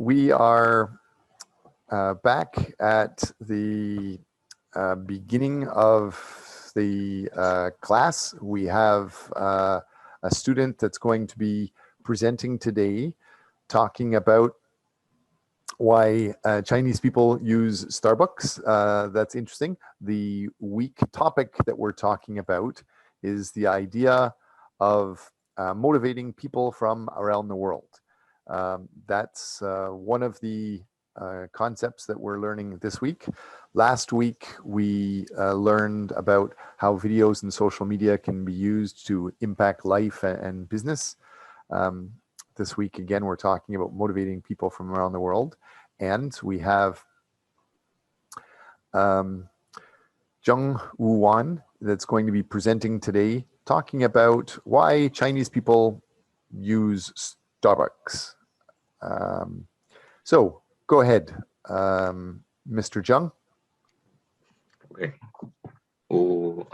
We are back at the beginning of the class. We have a student that's going to be presenting today, talking about why Chinese people use Starbucks. That's interesting. The week topic that we're talking about is the idea of motivating people from around the world. That's one of the concepts that we're learning this week. Last week, we learned about how videos and social media can be used to impact life and business. This week, again, we're talking about motivating people from around the world. And we have Zheng Wu that's going to be presenting today, talking about why Chinese people use Starbucks. So go ahead, Mr. Zheng. Okay. Oh.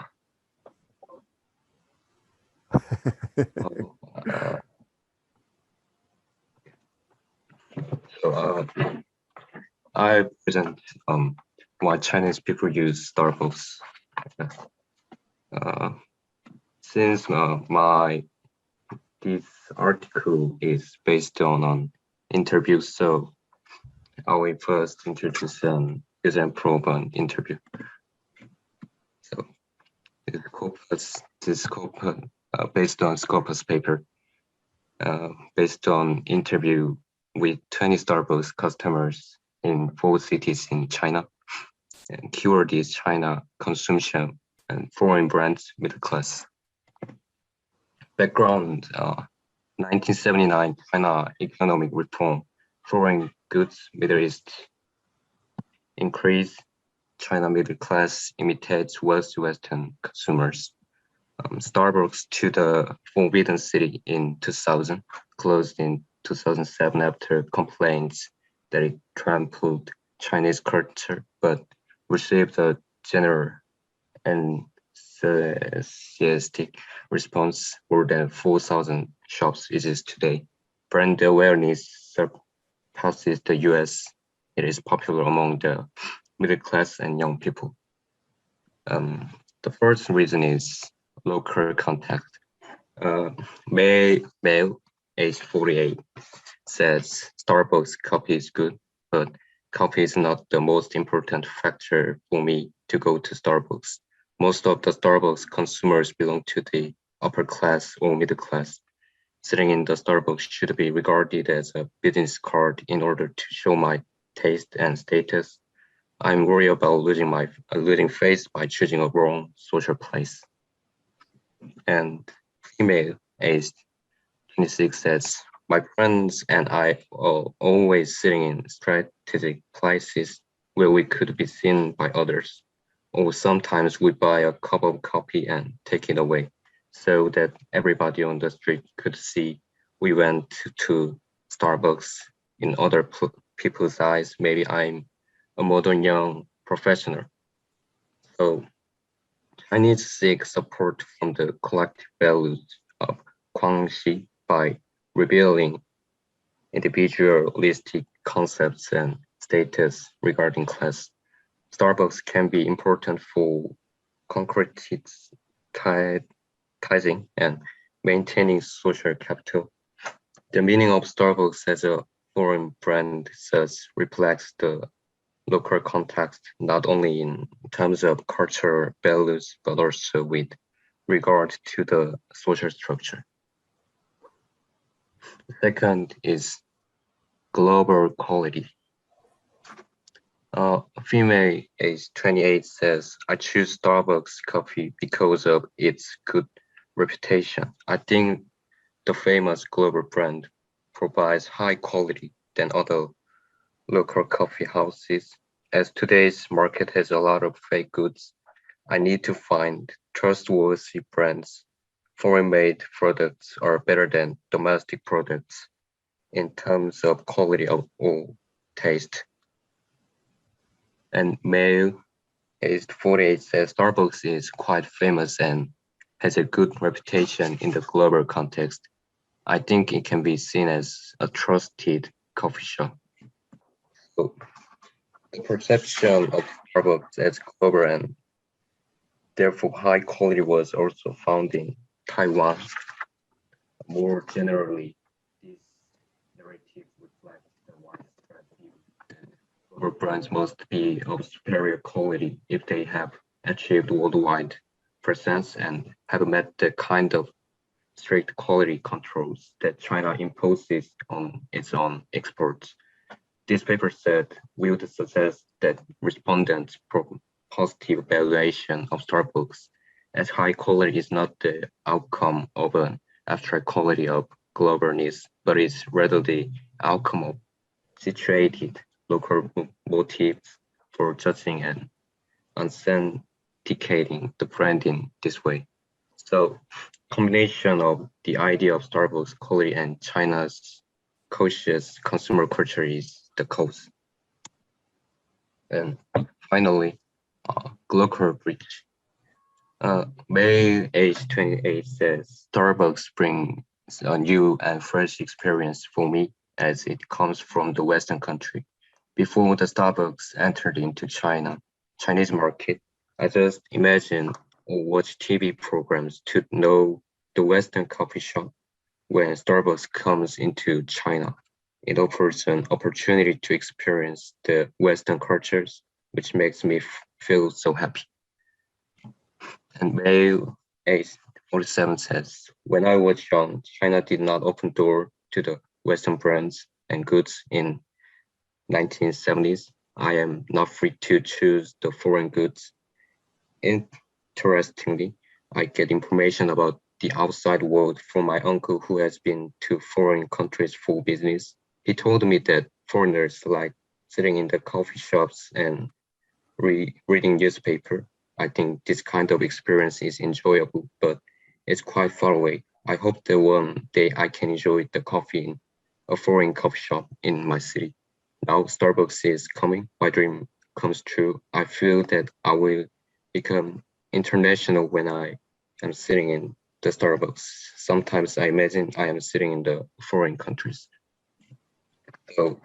I present why Chinese people use Starbucks. Since this article is based on interviews, so I will first introduce an example of an interview. So this Scopus based on Scopus paper, based on interview with 20 Starbucks customers in 4 cities in China, and keyword is China consumption and foreign brands middle class. Background: 1979 China economic reform, foreign goods Middle East increase, China middle class imitates Western consumers. Starbucks to the Forbidden City in 2000, closed in 2007 after complaints that it trampled Chinese culture, but received a general and enthusiastic response. More than 4,000 shops exist today. Brand awareness surpasses the US. It is popular among the middle class and young people. The first reason is local contact. Male, age 48, says Starbucks coffee is good, but coffee is not the most important factor for me to go to Starbucks. Most of the Starbucks consumers belong to the upper class or middle class. Sitting in the Starbucks should be regarded as a business card in order to show my taste and status. I'm worried about losing face by choosing a wrong social place. And female, aged 26, says, my friends and I are always sitting in strategic places where we could be seen by others. Or sometimes we buy a cup of coffee and take it away so that everybody on the street could see we went to Starbucks. In other people's eyes, maybe I'm a modern young professional. So I need to seek support from the collective values of Guangxi by revealing individualistic concepts and status regarding class. Starbucks can be important for concretizing and maintaining social capital. The meaning of Starbucks as a foreign brand thus reflects the local context, not only in terms of cultural values, but also with regard to the social structure. The second is global quality. A female age 28 says, I choose Starbucks coffee because of its good reputation. I think the famous global brand provides high quality than other local coffee houses. As today's market has a lot of fake goods, I need to find trustworthy brands. Foreign-made products are better than domestic products in terms of quality or taste. And male aged 48 says Starbucks is quite famous and has a good reputation in the global context. I think it can be seen as a trusted coffee shop. So the perception of Starbucks as global and therefore high quality was also found in Taiwan. More generally, this narrative reflects the widespread view that global brands must be of superior quality if they have achieved worldwide presence and have met the kind of strict quality controls that China imposes on its own exports. This paper said we would suggest that respondents' positive evaluation of Starbucks as high quality is not the outcome of an abstract quality of globalness, but is rather the outcome of situated local motives for judging and authenticating the brand in this way. So combination of the idea of Starbucks quality and China's cautious consumer culture is the cause. And finally, Glocker Bridge. May age 28 says Starbucks brings a new and fresh experience for me as it comes from the Western country. Before the Starbucks entered into Chinese market, I just imagined or watch TV programs to know the Western coffee shop. When Starbucks comes into China, it offers an opportunity to experience the Western cultures, which makes me feel so happy. And May 847 says, when I was young, China did not open door to the Western brands and goods in 1970s. I am not free to choose the foreign goods. Interestingly, I get information about the outside world from my uncle who has been to foreign countries for business. He told me that foreigners like sitting in the coffee shops and reading newspaper. I think this kind of experience is enjoyable, but it's quite far away. I hope that one day I can enjoy the coffee in a foreign coffee shop in my city. Now Starbucks is coming, my dream comes true. I feel that I will become international when I am sitting in the Starbucks. Sometimes I imagine I am sitting in the foreign countries. So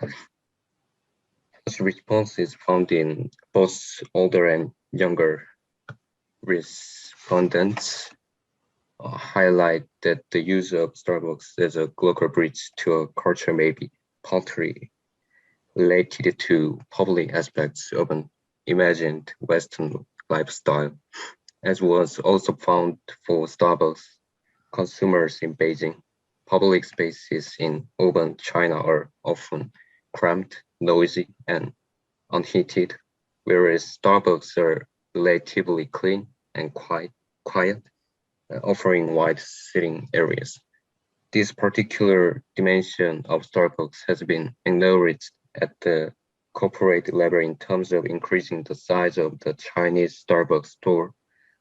this response is found in both older and younger respondents. Highlight that the use of Starbucks as a global bridge to a culture may be partly related to public aspects of an imagined Western lifestyle, as was also found for Starbucks consumers in Beijing. Public spaces in urban China are often cramped, noisy, and unheated, whereas Starbucks are relatively clean and quiet, offering wide sitting areas. This particular dimension of Starbucks has been acknowledged at the corporate level in terms of increasing the size of the Chinese Starbucks store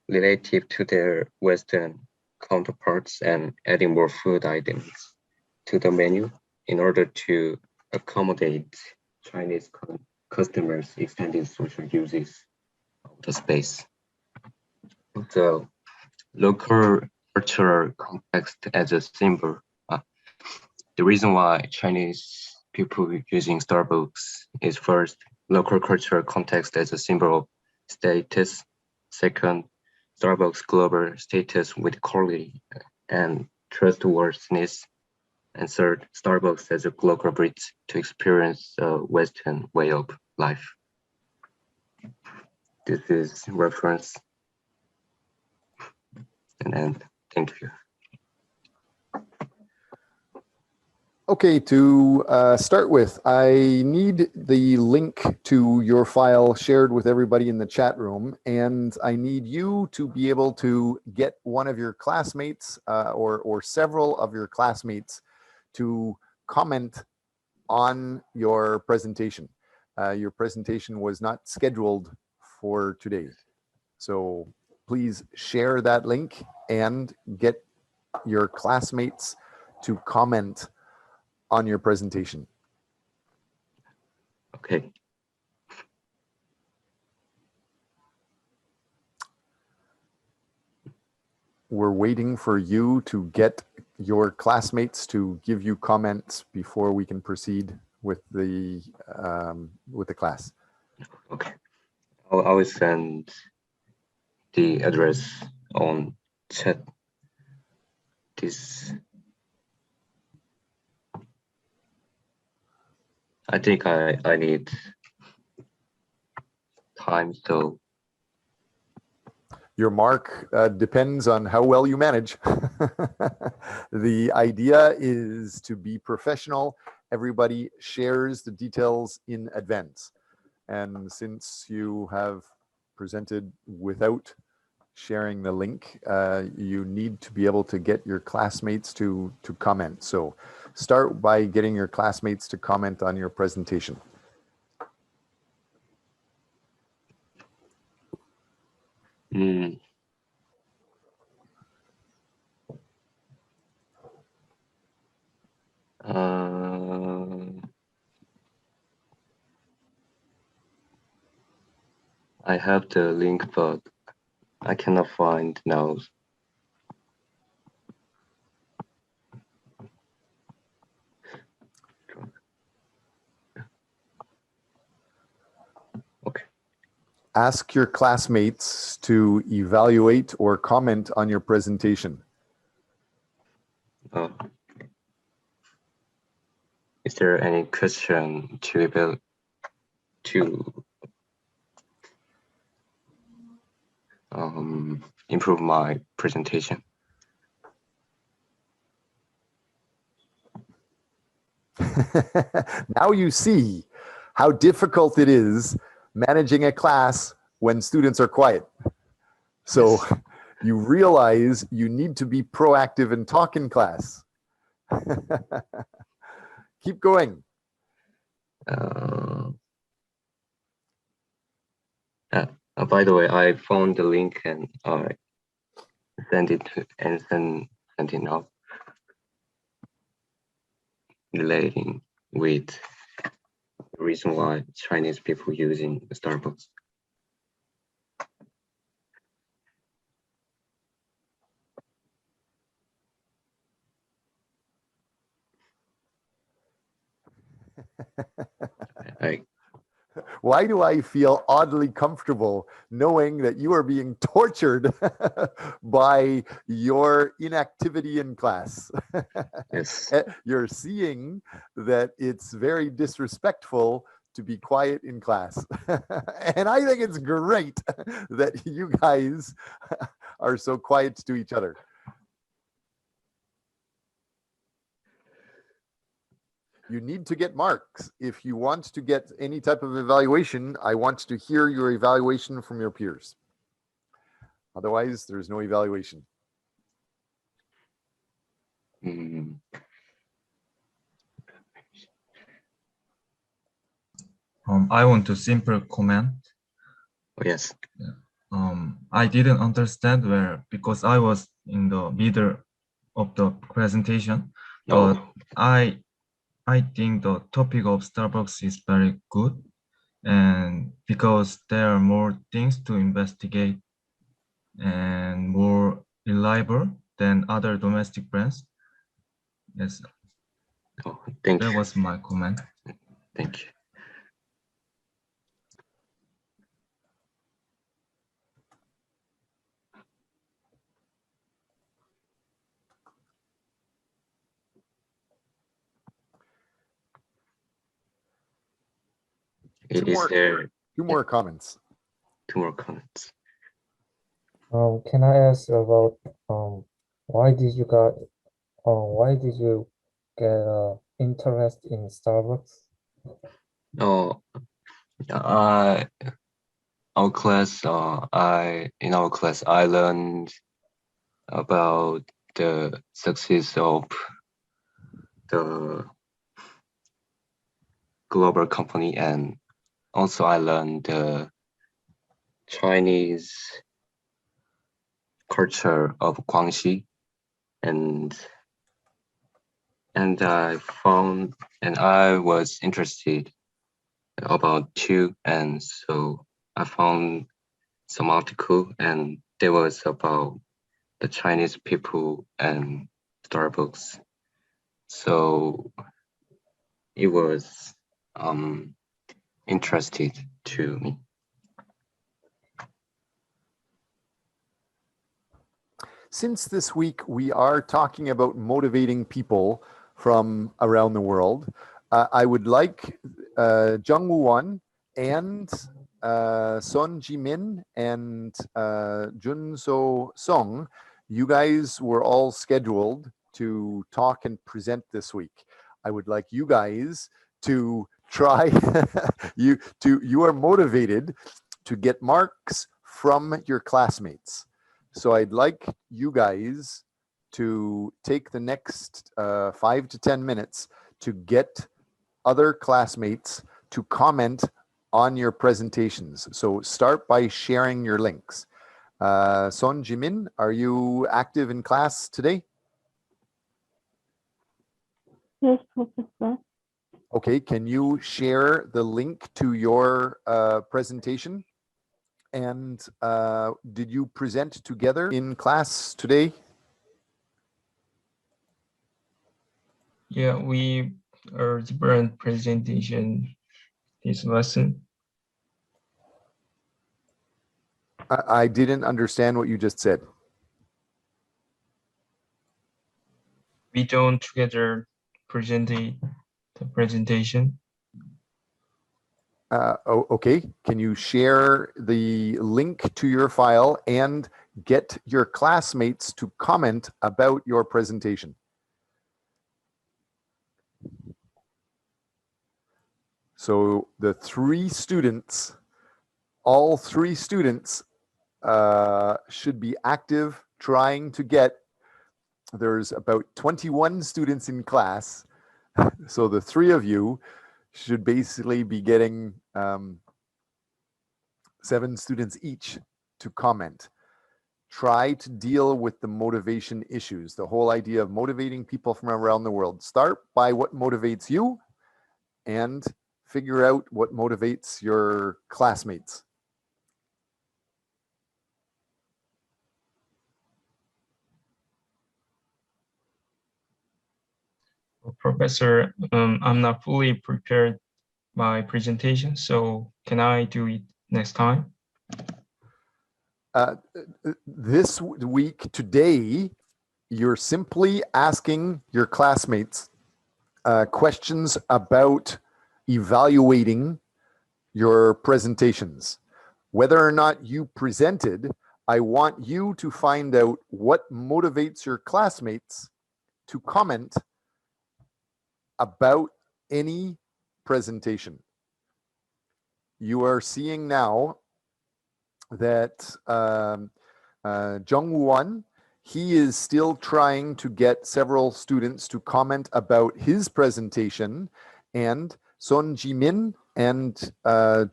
relative to their Western counterparts and adding more food items to the menu in order to accommodate Chinese customers' extended social uses of the space. The local cultural context as a symbol. The reason why Chinese people using Starbucks is first, local cultural context as a symbol of status. Second, Starbucks global status with quality and trustworthiness. And third, Starbucks as a global bridge to experience a Western way of life. This is reference. And thank you. Okay, to start with, I need the link to your file shared with everybody in the chat room, and I need you to be able to get one of your classmates or several of your classmates to comment on your presentation. Your presentation was not scheduled for today. So please share that link and get your classmates to comment on your presentation. Okay. We're waiting for you to get your classmates to give you comments before we can proceed with the class. Okay. I will send the address on chat. This. I think I need time, so. Your mark depends on how well you manage. The idea is to be professional. Everybody shares the details in advance. And since you have presented without sharing the link, you need to be able to get your classmates to comment. So start by getting your classmates to comment on your presentation. I have the link, but I cannot find now. Okay. Ask your classmates to evaluate or comment on your presentation. Is there any question to improve my presentation? Now you see how difficult it is managing a class when students are quiet. So Yes. you realize you need to be proactive and talk in class. Keep going. By the way, I found the link and I send it out relating with the reason why Chinese people using Starbucks. Why do I feel oddly comfortable knowing that you are being tortured by your inactivity in class? Yes. You're seeing that it's very disrespectful to be quiet in class. And I think it's great that you guys are so quiet to each other. You need to get marks. If you want to get any type of evaluation, I want to hear your evaluation from your peers. Otherwise, there's no evaluation. I want to simple comment. Oh, yes. I didn't understand where because I was in the middle of the presentation, but I think the topic of Starbucks is very good, and because there are more things to investigate and more reliable than other domestic brands. Yes. Oh, thank you. That was my comment. Thank you. Two more comments. Two more comments. Can I ask about why did you get interest in Starbucks? Oh, our class. In our class, I learned about the success of the global company, and also I learned the Chinese culture of Guangxi, and I was interested about too, and so I found some article, and there was about the Chinese people and Starbucks. So it was interested to me. Since this week we are talking about motivating people from around the world, I would like Jung Woo Won and Son Jimin and Jun So Song, you guys were all scheduled to talk and present this week. I would like you guys to try, you are motivated to get marks from your classmates. So I'd like you guys to take the next 5 to 10 minutes to get other classmates to comment on your presentations. So start by sharing your links. Son Jimin, are you active in class today? Yes, Professor. Okay, can you share the link to your presentation? And did you present together in class today? Yeah, we are different presentation this lesson. I didn't understand what you just said. We don't together present the presentation. Okay, can you share the link to your file and get your classmates to comment about your presentation? So the 3 students, all 3 students should be active trying to get, there's about 21 students in class. So the 3 of you should basically be getting 7 students each to comment. Try to deal with the motivation issues, the whole idea of motivating people from around the world. Start by what motivates you and figure out what motivates your classmates. Professor, I'm not fully prepared my presentation, so can I do it next time? This week, today, you're simply asking your classmates questions about evaluating your presentations. Whether or not you presented, I want you to find out what motivates your classmates to comment about any presentation. You are seeing now that Jung Won, he is still trying to get several students to comment about his presentation, and Son Jimin and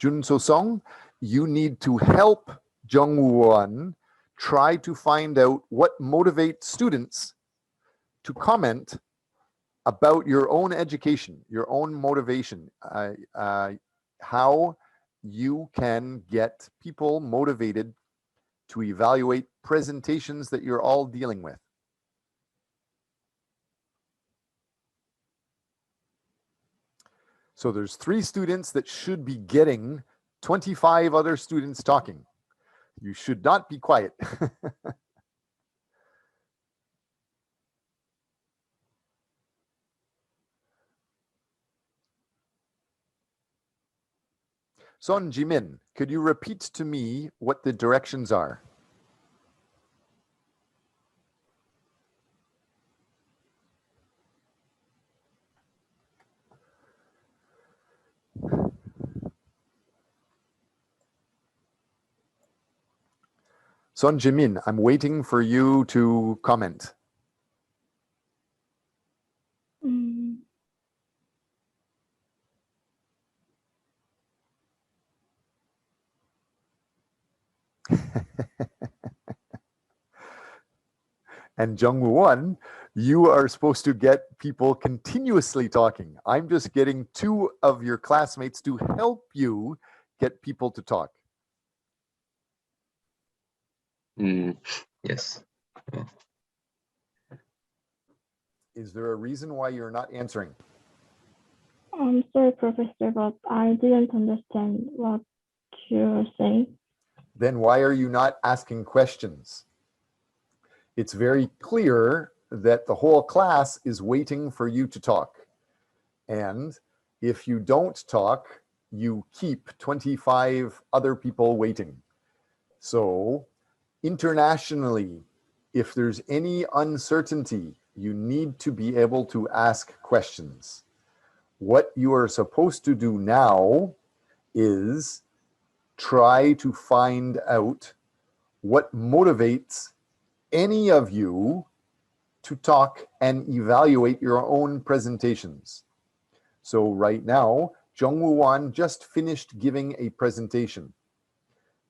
Jun So Song, you need to help Jung Won try to find out what motivates students to comment about your own education, your own motivation, how you can get people motivated to evaluate presentations that you're all dealing with. So there's 3 students that should be getting 25 other students talking. You should not be quiet. Son Jimin, could you repeat to me what the directions are? Son Jimin, I'm waiting for you to comment. Mm, And Jung Won, you are supposed to get people continuously talking. I'm just getting 2 of your classmates to help you get people to talk. Yes. Is there a reason why you're not answering? I'm sorry, Professor, but I didn't understand what you're saying. Then why are you not asking questions? It's very clear that the whole class is waiting for you to talk. And if you don't talk, you keep 25 other people waiting. So internationally, if there's any uncertainty, you need to be able to ask questions. What you are supposed to do now is try to find out what motivates any of you to talk and evaluate your own presentations. So right now, Jungwoo Wan just finished giving a presentation,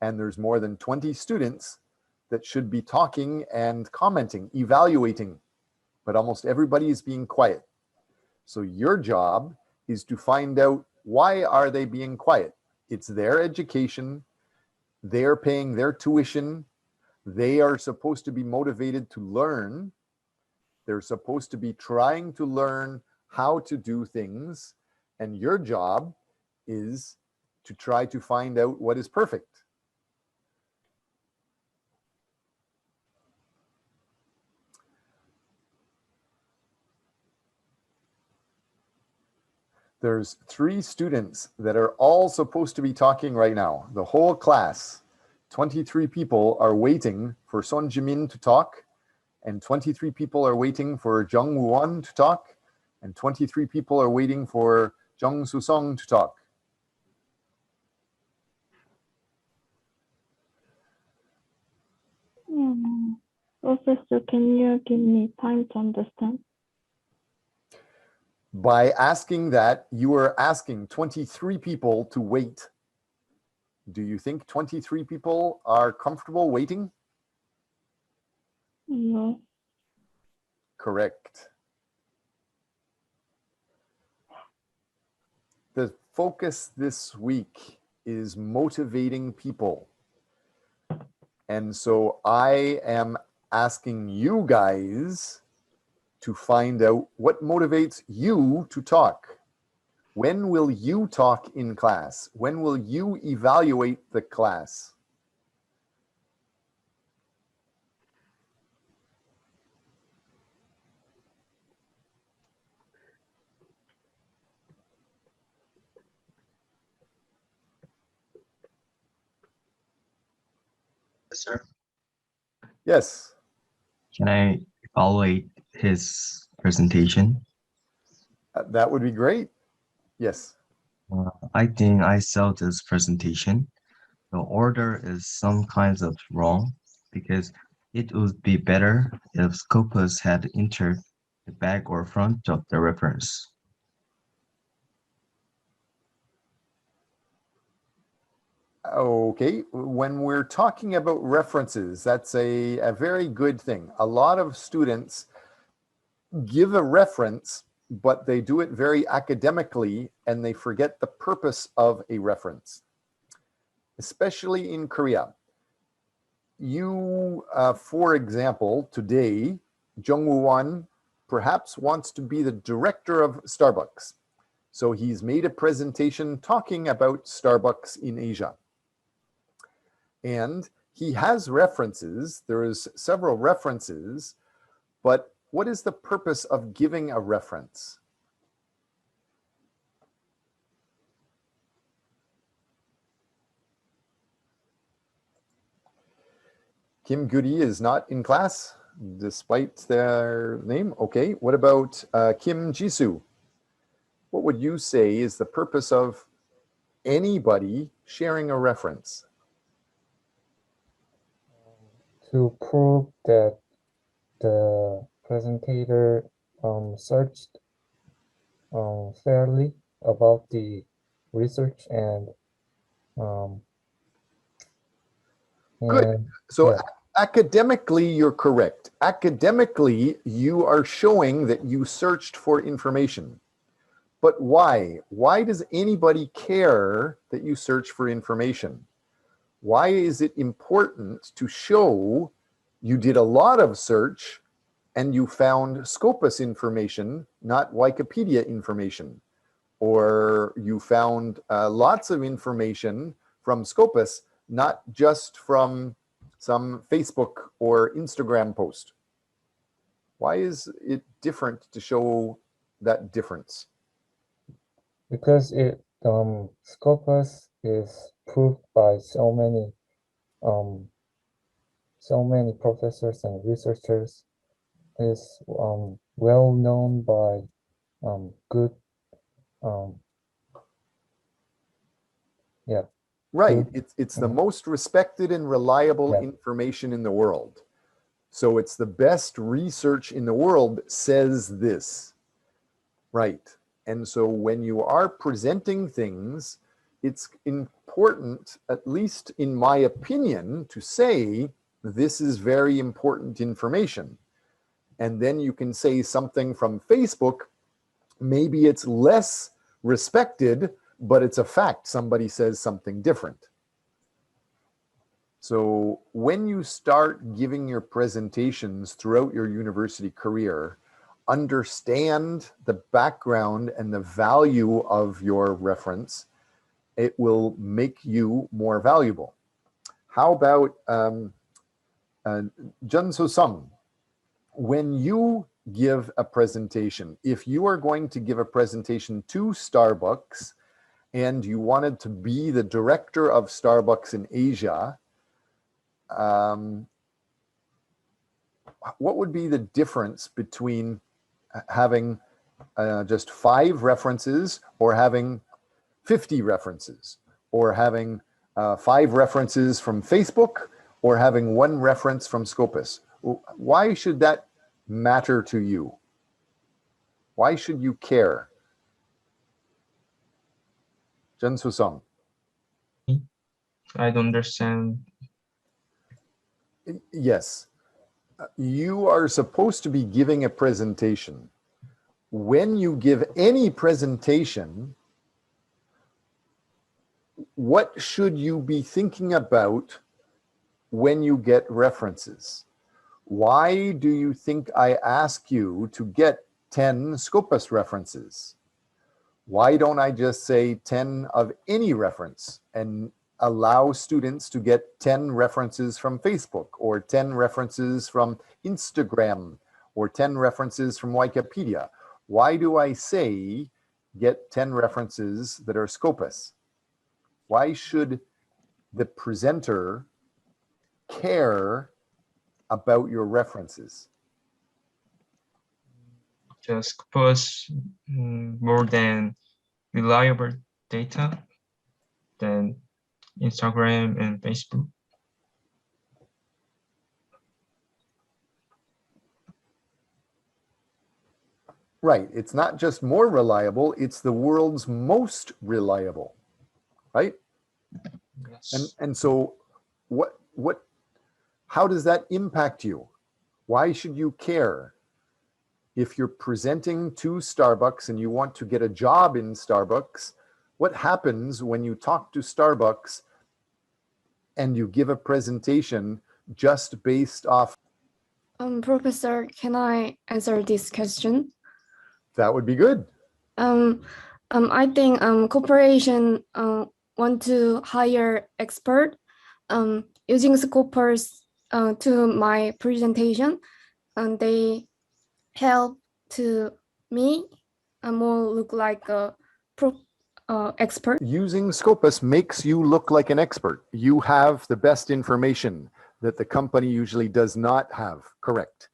and there's more than 20 students that should be talking and commenting, evaluating, but almost everybody is being quiet. So your job is to find out, why are they being quiet? It's their education, they're paying their tuition, they are supposed to be motivated to learn, they're supposed to be trying to learn how to do things, and your job is to try to find out what is perfect. There's 3 students that are all supposed to be talking right now. The whole class, 23 people are waiting for Son Jimin to talk, and 23 people are waiting for Jung Woo-won to talk, and 23 people are waiting for Jung Soo-sung to talk. Professor, can you give me time to understand? By asking that, you are asking 23 people to wait. Do you think 23 people are comfortable waiting? No. Correct. The focus this week is motivating people. And so I am asking you guys to find out what motivates you to talk. When will you talk in class? When will you evaluate the class? Sir, Yes. can I evaluate his presentation? That would be great. Yes. I think I saw this presentation. The order is some kinds of wrong because it would be better if Scopus had entered the back or front of the reference. Okay, when we're talking about references, that's a very good thing. A lot of students give a reference, but they do it very academically and they forget the purpose of a reference, especially in Korea. You, for example, today, Jung Woo-won perhaps wants to be the director of Starbucks. So he's made a presentation talking about Starbucks in Asia. And he has references, there is several references, but what is the purpose of giving a reference? Kim Goody is not in class, despite their name. Okay, what about Kim Jisoo? What would you say is the purpose of anybody sharing a reference? To prove that the presenter searched fairly about the research and Good. and So yeah. academically, you're correct. Academically, you are showing that you searched for information. But why? Why does anybody care that you search for information? Why is it important to show you did a lot of search and you found Scopus information, not Wikipedia information? or you found lots of information from Scopus, not just from some Facebook or Instagram post? Why is it different to show that difference? Because Scopus is proved by so many professors and researchers, is well known by good yeah. Right. Good. It's the most respected and reliable Yeah. information in the world. So it's the best research in the world says this. Right. And so when you are presenting things, it's important, at least in my opinion, to say this is very important information. And then you can say something from Facebook, maybe it's less respected, but it's a fact. Somebody says something different. So when you start giving your presentations throughout your university career, understand the background and the value of your reference. It will make you more valuable. How about Jun So Sung? When you give a presentation, if you are going to give a presentation to Starbucks and you wanted to be the director of Starbucks in Asia, what would be the difference between having just 5 references or having 50 references, or having 5 references from Facebook or having 1 reference from Scopus? Why should that matter to you? Why should you care? Jun So Sung. I don't understand. Yes. You are supposed to be giving a presentation. When you give any presentation, what should you be thinking about when you get references? Why do you think I ask you to get 10 Scopus references? Why don't I just say 10 of any reference and allow students to get 10 references from Facebook, or 10 references from Instagram, or 10 references from Wikipedia? Why do I say get 10 references that are Scopus? Why should the presenter care about your references? Just post more than reliable data than Instagram and Facebook. Right. It's not just more reliable, it's the world's most reliable, right? Yes. And so how does that impact you? Why should you care? If you're presenting to Starbucks and you want to get a job in Starbucks, what happens when you talk to Starbucks and you give a presentation just based off? Professor, can I answer this question? That would be good. I think corporation want to hire expert using Scopus to my presentation, and they help to me more look like a expert. Using Scopus makes you look like an expert. You have the best information that the company usually does not have. Correct.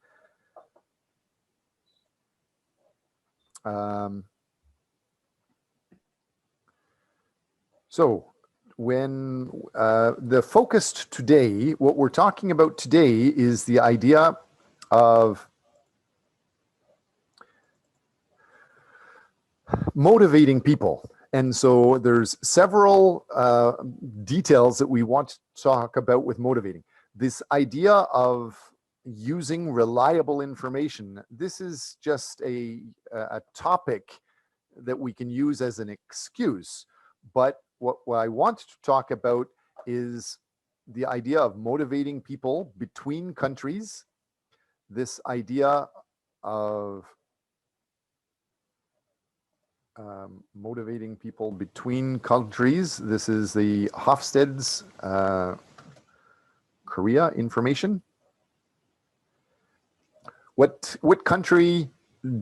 So when the focused today, what we're talking about today is the idea of motivating people. And so there's several details that we want to talk about with motivating. This idea of using reliable information, this is just a topic that we can use as an excuse. But what I want to talk about is the idea of motivating people between countries, this idea of motivating people between countries. This is the Hofstede's Korea information. What country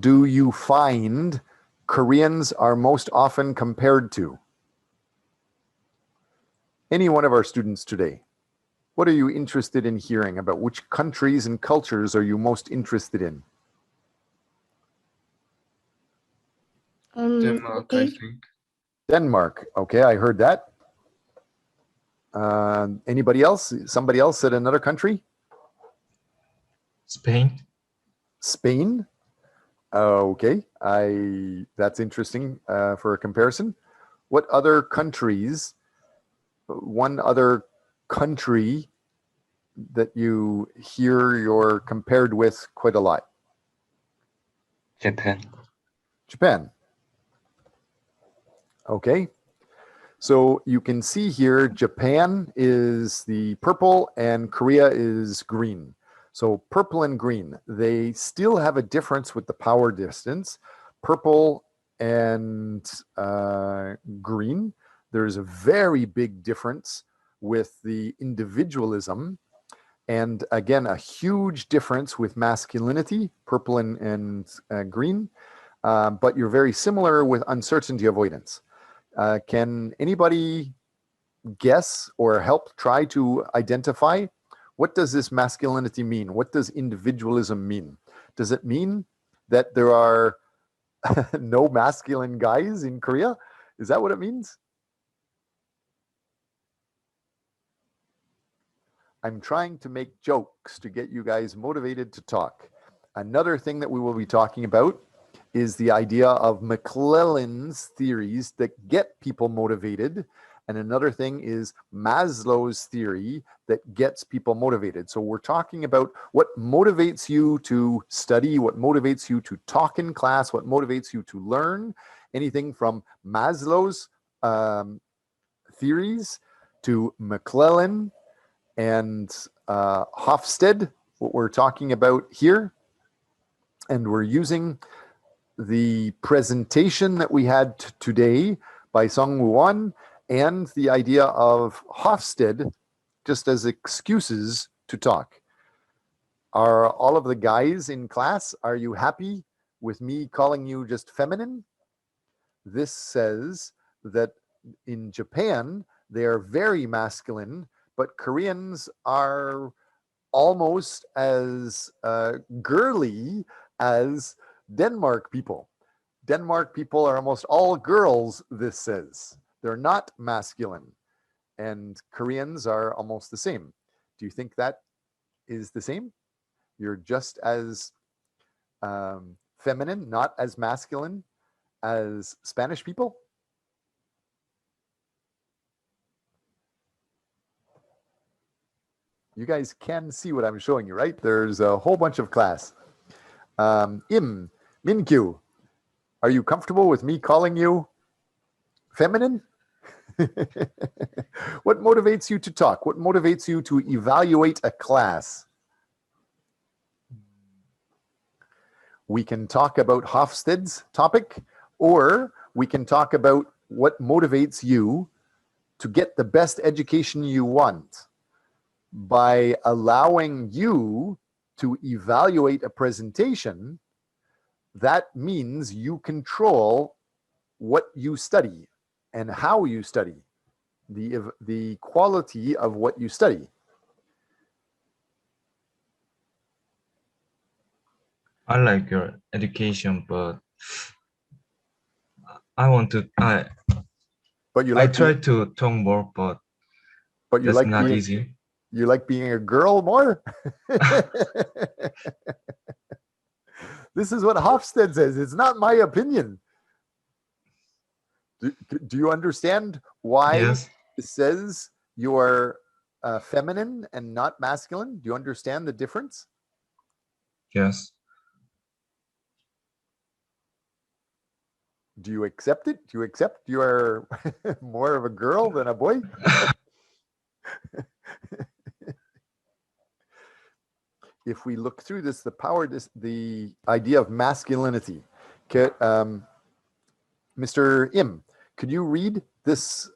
do you find Koreans are most often compared to? Any one of our students today. What are you interested in hearing about? Which countries and cultures are you most interested in? Denmark, I Okay. think. Denmark. Okay, I heard that. Anybody else? Somebody else said another country? Spain. Spain. Okay, that's interesting for a comparison. What other countries? One other country that you hear you're compared with quite a lot? Japan. Japan. Okay. So you can see here, Japan is the purple and Korea is green. So purple and green, they still have a difference with the power distance. Purple and green, there's a very big difference with the individualism. And again, a huge difference with masculinity, purple and green. But you're very similar with uncertainty avoidance. Can anybody guess or help try to identify what does this masculinity mean? What does individualism mean? Does it mean that there are no masculine guys in Korea? Is that what it means? I'm trying to make jokes to get you guys motivated to talk. Another thing that we will be talking about is the idea of McClellan's theories that get people motivated. And another thing is Maslow's theory that gets people motivated. So we're talking about what motivates you to study, what motivates you to talk in class, what motivates you to learn, anything from Maslow's theories to McClellan and Hofstede, what we're talking about here. And we're using the presentation that we had today by Sung Woo Won and the idea of Hofstede just as excuses to talk. Are all of the guys in class, are you happy with me calling you just feminine? This says that in Japan, they are very masculine, but Koreans are almost as girly as Denmark people. Denmark people are almost all girls, this says. They're not masculine. And Koreans are almost the same. Do you think that is the same? You're just as feminine, not as masculine as Spanish people? You guys can see what I'm showing you, right? There's a whole bunch of class. Minkyu, are you comfortable with me calling you feminine? What motivates you to talk? What motivates you to evaluate a class? We can talk about Hofstede's topic, or we can talk about what motivates you to get the best education you want by allowing you to evaluate a presentation. That means you control what you study and how you study, the quality of what you study. I like your education, but I But you like try to talk more, but but you that's like not being, easy. you like being a girl more? This is what Hofstede says. It's not my opinion. Do you understand why Yes. it says you are feminine and not masculine? Do you understand the difference? Yes. Do you accept it? Do you accept you are more of a girl than a boy? If we look through this, the idea of masculinity. Mr. Im, could you read this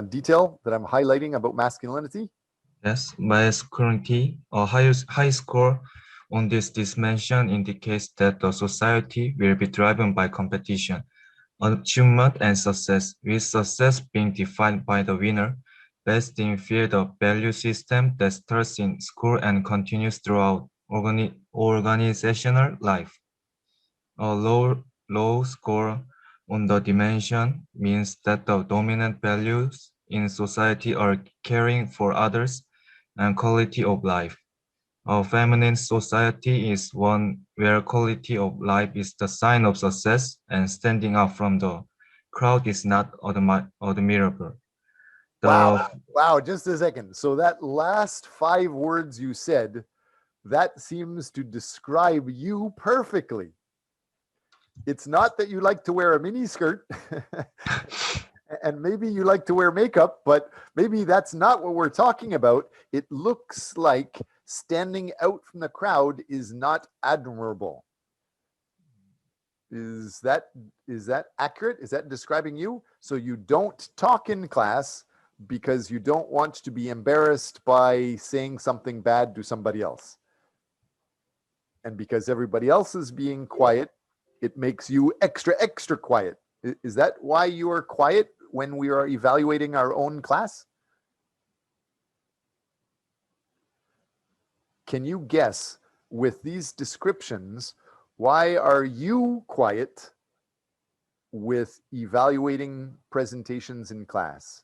detail that I'm highlighting about masculinity? Yes, masculinity, a high score on this dimension indicates that the society will be driven by competition, achievement, and success, with success being defined by the winner, based in field of value system that starts in school and continues throughout organizational life. A low score on the dimension means that the dominant values in society are caring for others and quality of life. A feminine society is one where quality of life is the sign of success and standing out from the crowd is not admirable. Wow. Wow. Just a second. So that last 5 words you said, that seems to describe you perfectly. It's not that you like to wear a mini skirt and maybe you like to wear makeup, but maybe that's not what we're talking about. It looks like standing out from the crowd is not admirable. Is that accurate? Is that describing you? So you don't talk in class because you don't want to be embarrassed by saying something bad to somebody else. And because everybody else is being quiet, it makes you extra quiet. Is that why you are quiet when we are evaluating our own class? Can you guess with these descriptions, why are you quiet with evaluating presentations in class?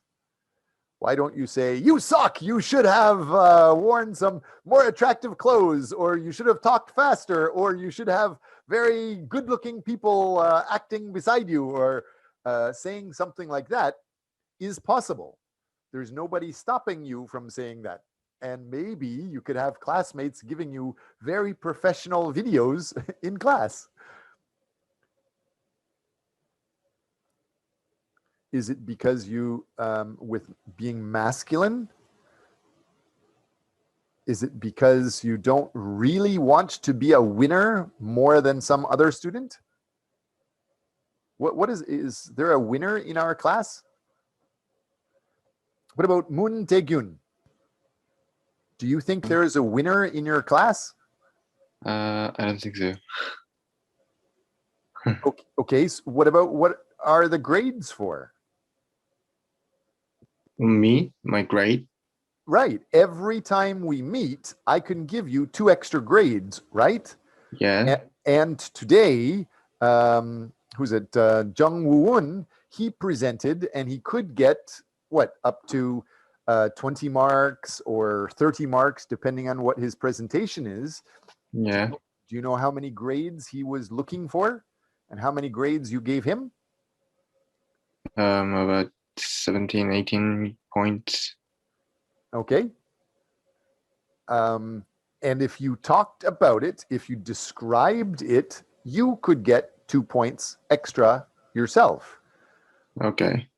Why don't you say, you suck, you should have worn some more attractive clothes, or you should have talked faster, or you should have very good looking people acting beside you, or saying something like that is possible. There's nobody stopping you from saying that. And maybe you could have classmates giving you very professional videos in class. Is it because you, with being masculine? Is it because you don't really want to be a winner more than some other student? What is there a winner in our class? What about Moon Tae-gyun? Do you think there is a winner in your class? I don't think so. Okay, so what are the grades for? Me, my grade. Right. Every time we meet, I can give you 2 extra grades, right? Yeah. And today, who's it? Jung Woo-won, he presented and he could get what, up to 20 marks or 30 marks, depending on what his presentation is. Yeah. Do you know how many grades he was looking for and how many grades you gave him? About 17, 18 points. Okay. And if you talked about it, if you described it, you could get 2 points extra yourself. Okay.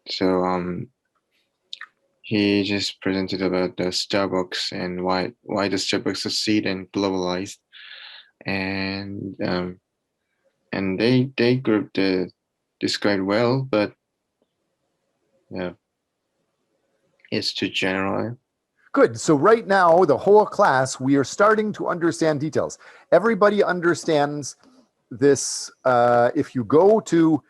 So he just presented about the Starbucks and why the Starbucks succeed and globalized, and they grouped described well, but yeah, it's too general. Good. So right now, the whole class, we are starting to understand details. Everybody understands this. If you go to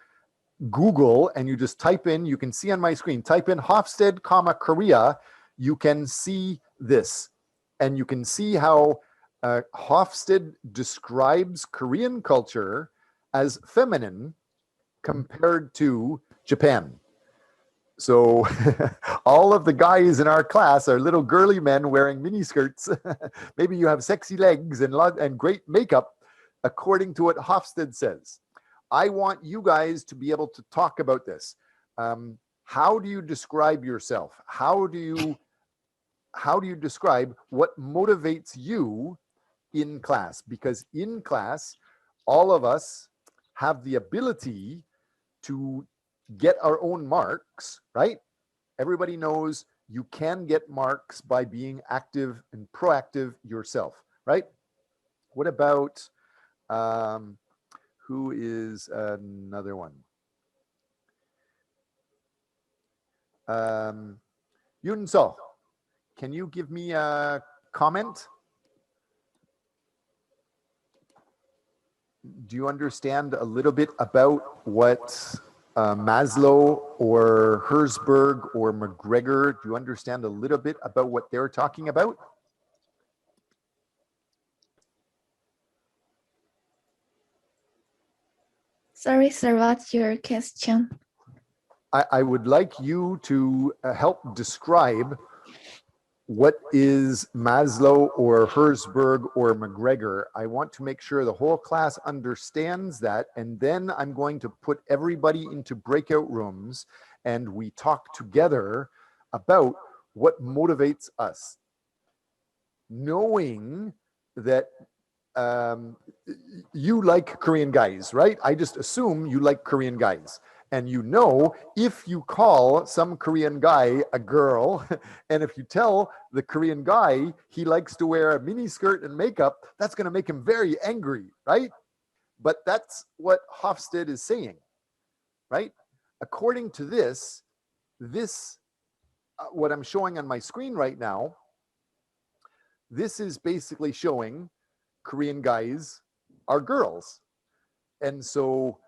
Google and you just type in, you can see on my screen, type in Hofstede, Korea, you can see this. And you can see how Hofstede describes Korean culture as feminine compared to Japan. So all of the guys in our class are little girly men wearing miniskirts. Maybe you have sexy legs and great makeup, according to what Hofstede says. I want you guys to be able to talk about this. How do you describe yourself? How do you describe what motivates you in class? Because in class, all of us have the ability to get our own marks, right? Everybody knows you can get marks by being active and proactive yourself, right? What about, who is another one? Yun So, can you give me a comment? Do you understand a little bit about what Maslow or Herzberg or McGregor, do you understand a little bit about what they're talking about? Sorry, sir, what's your question? I would like you to help describe what is Maslow or Herzberg or McGregor. I want to make sure the whole class understands that, and then I'm going to put everybody into breakout rooms and we talk together about what motivates us. Knowing that you like Korean guys, right? I just assume you like Korean guys. And you know, if you call some Korean guy a girl, and if you tell the Korean guy he likes to wear a mini skirt and makeup, that's going to make him very angry, right? But that's what Hofstede is saying, right? According to this, what I'm showing on my screen right now, this is basically showing Korean guys are girls. And so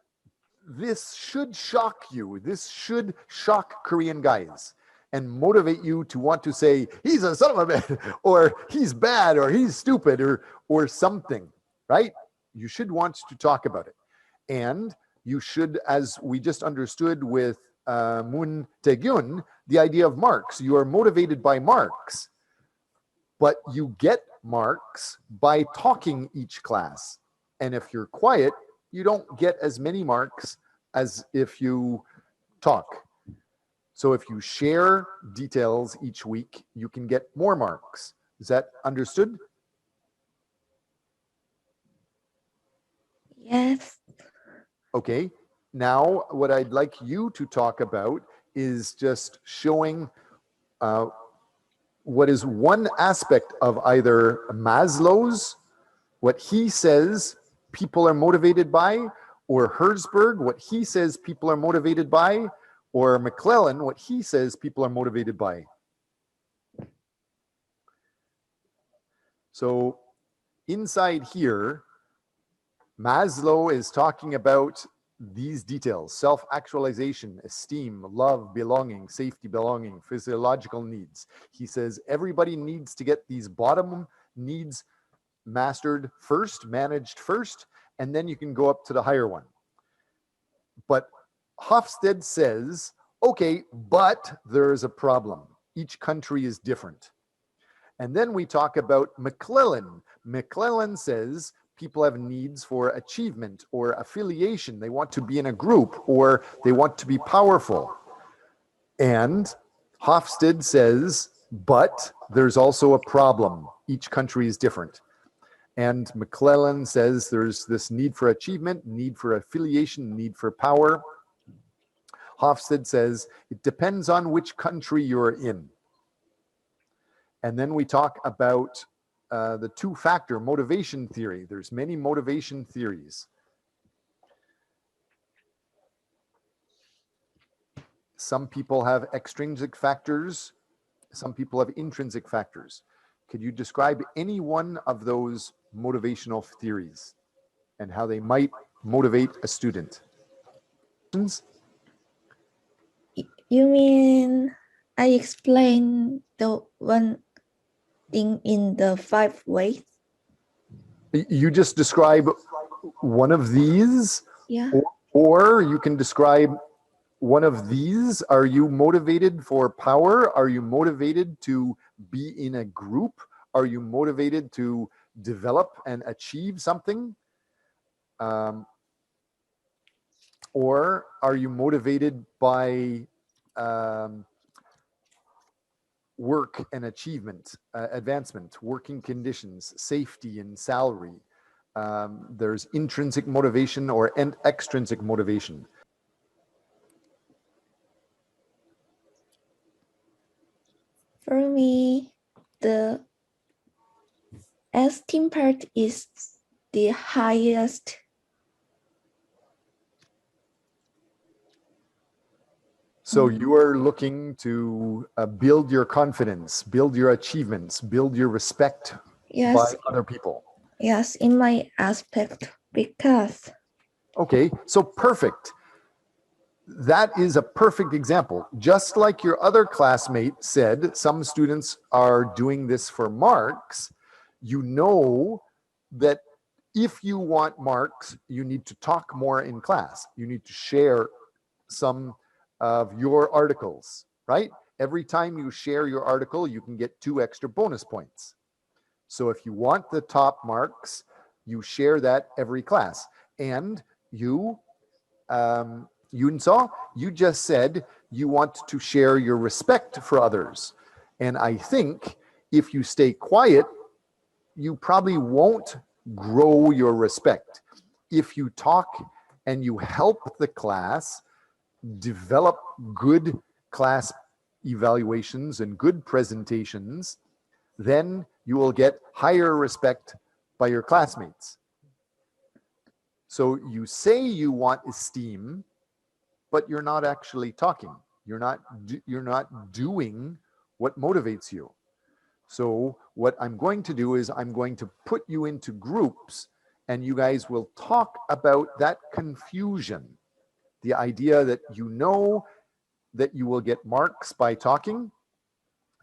this should shock you. This should shock Korean guys and motivate you to want to say, he's a son of a bitch, or he's bad, or he's stupid, or something, right? You should want to talk about it. And you should, as we just understood with Moon Tae-gyun, the idea of marks. You are motivated by marks, but you get marks by talking each class. And if you're quiet, you don't get as many marks as if you talk. So if you share details each week, you can get more marks. Is that understood? Yes. Okay. Now, what I'd like you to talk about is just showing what is one aspect of either Maslow's, what he says people are motivated by, or Herzberg, what he says people are motivated by, or McClellan, what he says people are motivated by. So inside here, Maslow is talking about these details: self-actualization, esteem, love, belonging, safety, belonging, physiological needs. He says everybody needs to get these bottom needs mastered first, managed first, and then you can go up to the higher one. But Hofstede says, okay, but there's a problem. Each country is different. And then we talk about McClellan. McClellan says people have needs for achievement or affiliation. They want to be in a group, or they want to be powerful. And Hofstede says, but there's also a problem. Each country is different. And McClellan says there's this need for achievement, need for affiliation, need for power. Hofstede says it depends on which country you're in. And then we talk about the two-factor motivation theory. There's many motivation theories. Some people have extrinsic factors. Some people have intrinsic factors. Could you describe any one of those motivational theories and how they might motivate a student? You mean I explained the one thing in the 5 ways? You just describe one of these, Yeah. or you can describe one of these. Are you motivated for power? Are you motivated to be in a group? Are you motivated to develop and achieve something? Or are you motivated by work and achievement, advancement, working conditions, safety and salary? There's intrinsic motivation or extrinsic motivation. For me, the esteem part is the highest. So you are looking to build your confidence, build your achievements, build your respect by Yes, other people. yes, in my aspect, because Okay, so perfect. That is a perfect example. Just like your other classmate said, some students are doing this for marks. You know that if you want marks, you need to talk more in class. You need to share some of your articles, right? Every time you share your article, you can get 2 extra bonus points. So if you want the top marks, you share that every class. And you, Yunso, you just said you want to share your respect for others. And I think if you stay quiet, you probably won't grow your respect. If you talk and you help the class develop good class evaluations and good presentations, then you will get higher respect by your classmates. So you say you want esteem, but you're not actually talking. You're not doing what motivates you. So what I'm going to do is I'm going to put you into groups and you guys will talk about that confusion. The idea that you know that you will get marks by talking,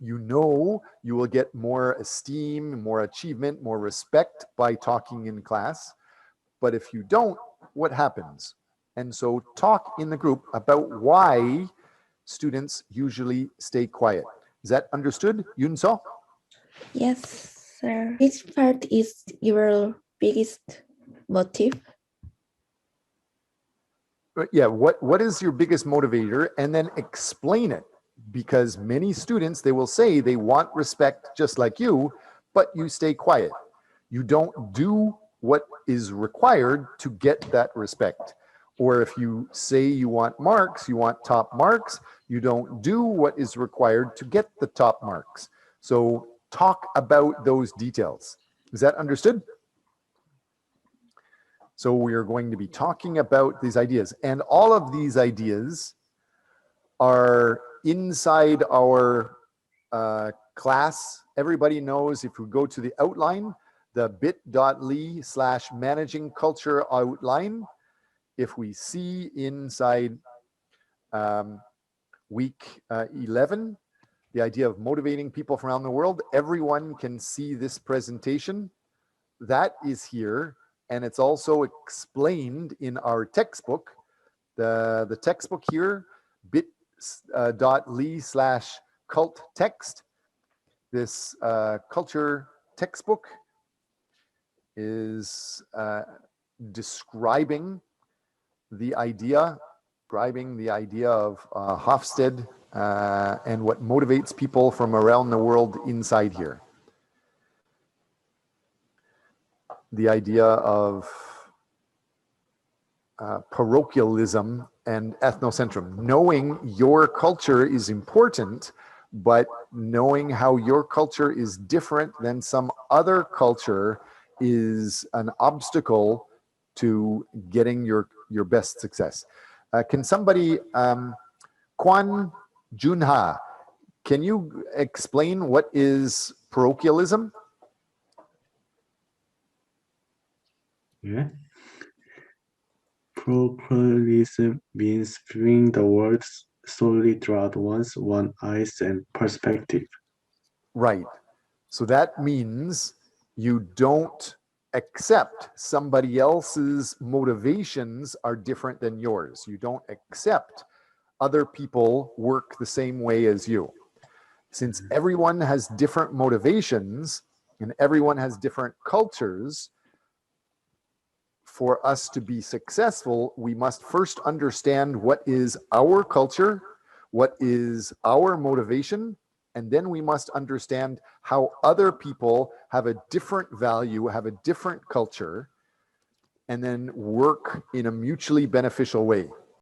you know you will get more esteem, more achievement, more respect by talking in class. But if you don't, what happens? And so talk in the group about why students usually stay quiet. Is that understood, Yunso? yes, sir. Which part is your biggest motive? Yeah, what is your biggest motivator? And then explain it. Because many students, they will say they want respect just like you, but you stay quiet. You don't do what is required to get that respect. Or if you say you want marks, you want top marks, you don't do what is required to get the top marks. So talk about those details. Is that understood? So we are going to be talking about these ideas, and all of these ideas are inside our class. Everybody knows if we go to the outline, the bit.ly/managing culture outline, if we see inside week 11, the idea of motivating people from around the world, everyone can see this presentation. That is here, and it's also explained in our textbook. The textbook here, bit.ly/cult text. This culture textbook is describing the idea of Hofstede and what motivates people from around the world inside here. The idea of parochialism and ethnocentrism. Knowing your culture is important, but knowing how your culture is different than some other culture is an obstacle to getting your best success. Can somebody, Kwan Junha, can you explain what is parochialism? Yeah. Parochialism means viewing the world solely through one's own eyes and perspective. Right. So that means you don't accept somebody else's motivations are different than yours. You don't accept other people work the same way as you. Since everyone has different motivations and everyone has different cultures, for us to be successful, we must first understand what is our culture, what is our motivation, and then we must understand how other people have a different value, have a different culture, and then work in a mutually beneficial way.